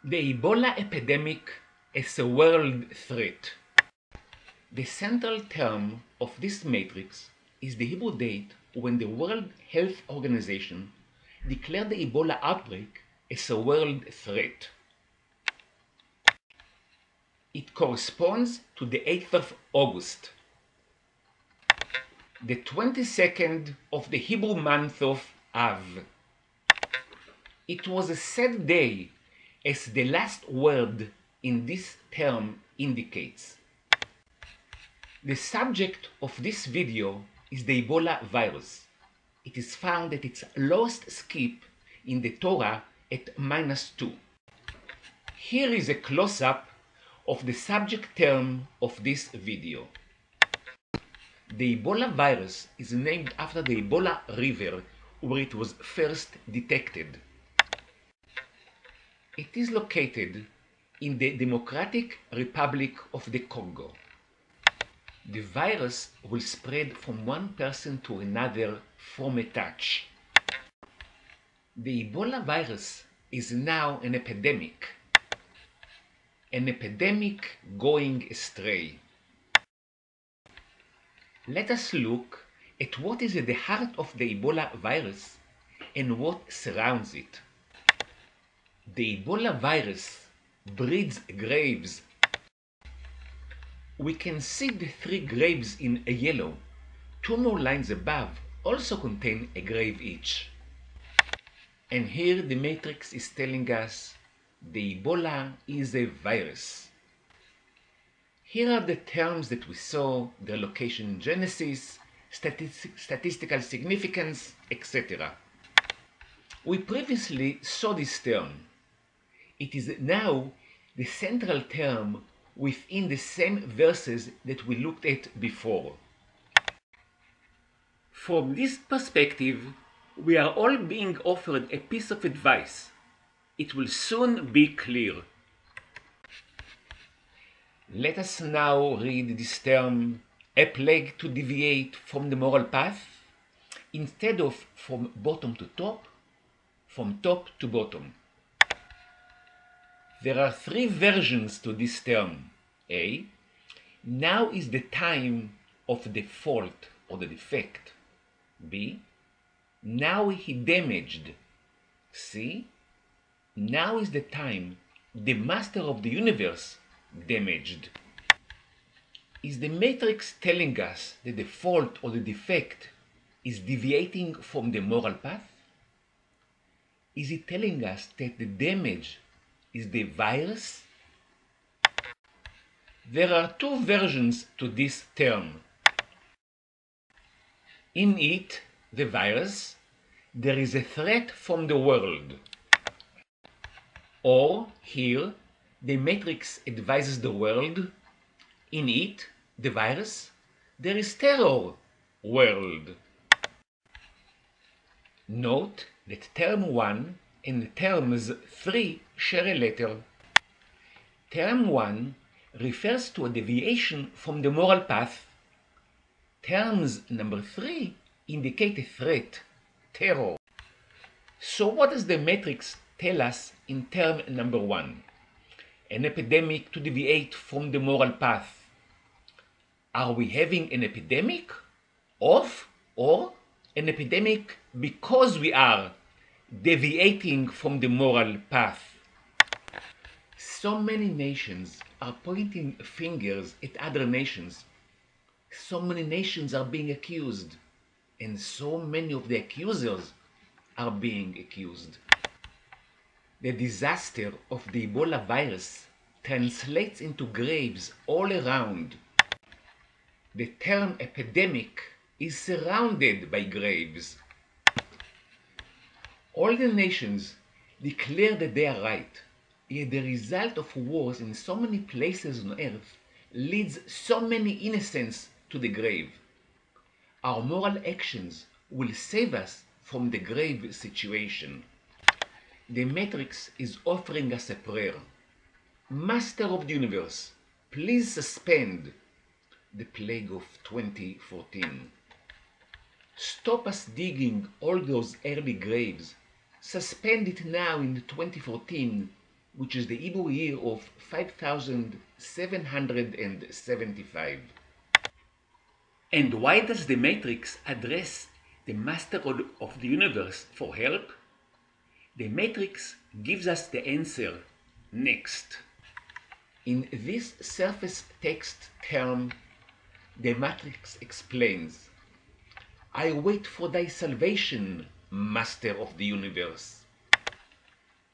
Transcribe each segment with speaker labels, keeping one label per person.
Speaker 1: The Ebola epidemic is a world threat. The central term of this matrix is the Hebrew date when the World Health Organization declared the Ebola outbreak as a world threat. It corresponds to the 8th of August, the 22nd of the Hebrew month of Av. It was a sad day, as the last word in this term indicates. The subject of this video is the Ebola virus. It is found at its lowest skip in the Torah at -2. Here is a close-up of the subject term of this video. The Ebola virus is named after the Ebola River where it was first detected. It is located in the Democratic Republic of the Congo. The virus will spread from one person to another from a touch. The Ebola virus is now an epidemic going astray. Let us look at what is at the heart of the Ebola virus and what surrounds it. The Ebola virus breeds graves. We can see the 3 graves in yellow. 2 more lines above also contain a grave each. And here the matrix is telling us the Ebola is a virus. Here are the terms that we saw: their location in Genesis, statistical significance, etc. We previously saw this term. It is now the central term within the same verses that we looked at before. From this perspective, we are all being offered a piece of advice. It will soon be clear. Let us now read this term: a plague to deviate from the moral path, instead of from bottom to top, from top to bottom. There are 3 versions to this term. A. Now is the time of the fault or the defect. B. Now he damaged. C. Now is the time the master of the universe damaged. Is the matrix telling us that the fault or the defect is deviating from the moral path? Is it telling us that the damage is the virus? There are 2 versions to this term. In it, the virus, there is a threat from the world. Or here, the matrix advises the world. In it, the virus, there is terror, world. Note that term 1 and terms 3 share a letter. Term 1 refers to a deviation from the moral path. Terms number 3 indicate a threat, terror. So what does the matrix tell us in term number 1? An epidemic to deviate from the moral path. Are we having an epidemic of, or an epidemic because we are deviating from the moral path? So many nations are pointing fingers at other nations. So many nations are being accused, and so many of the accusers are being accused. The disaster of the Ebola virus translates into graves all around. The term epidemic is surrounded by graves. All the nations declare that they are right, yet the result of wars in so many places on earth leads so many innocents to the grave. Our moral actions will save us from the grave situation. The matrix is offering us a prayer. Master of the universe, please suspend the plague of 2014. Stop us digging all those early graves. Suspend it now in 2014 which is the Hebrew year of 5775. And why does the matrix address the master of the universe for help? The matrix gives us the answer next. In this surface text term, the matrix explains, I wait for thy salvation, master of the universe.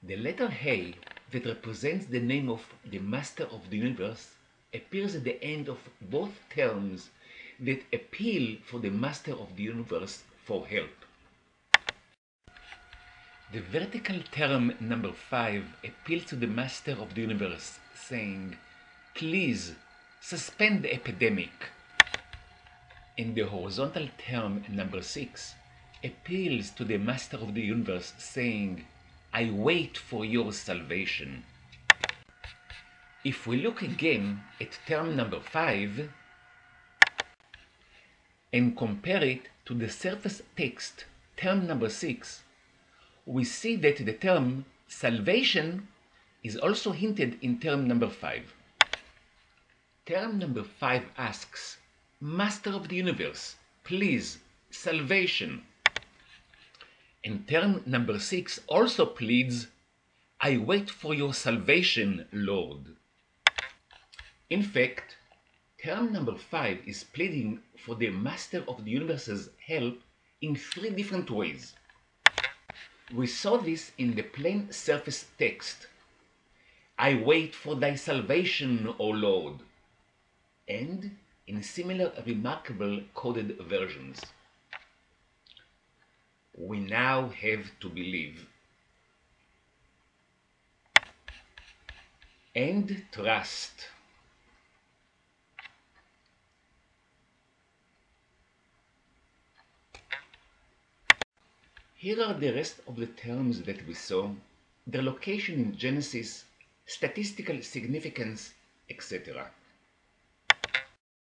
Speaker 1: The letter A that represents the name of the master of the universe appears at the end of both terms that appeal for the master of the universe for help. The vertical term number 5 appeals to the master of the universe, saying, please suspend the epidemic. And the horizontal term number 6 appeals to the master of the universe, saying, I wait for your salvation. If we look again at term number 5 and compare it to the surface text term number 6, we see that the term salvation is also hinted in term number 5. Term number 5 asks, Master of the universe, please, salvation. And term number 6 also pleads, I wait for your salvation, Lord. In fact, term number 5 is pleading for the Master of the universe's help in 3 different ways. We saw this in the plain surface text, I wait for thy salvation, O Lord, and in similar remarkable coded versions. We now have to believe and trust. Here are the rest of the terms that we saw, their location in Genesis, statistical significance, etc.